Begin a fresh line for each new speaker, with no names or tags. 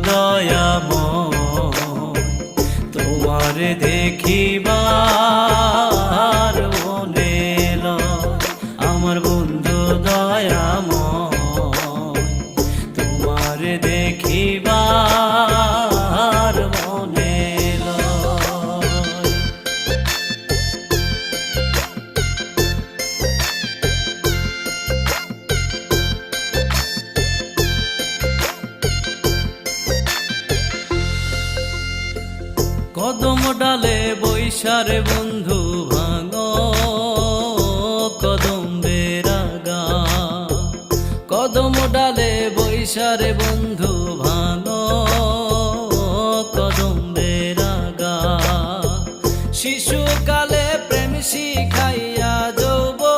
দয়াময়, তোমার দেখিবার মনে লয়। আমার বন্ধু দয়াময়, তোমার দেখিবার মনে লয়। কদম ডালে বৈশারে বন্ধু ভাঙো কদম বেরাগা, কদম ডালে বৈশারে বন্ধু ভাঙো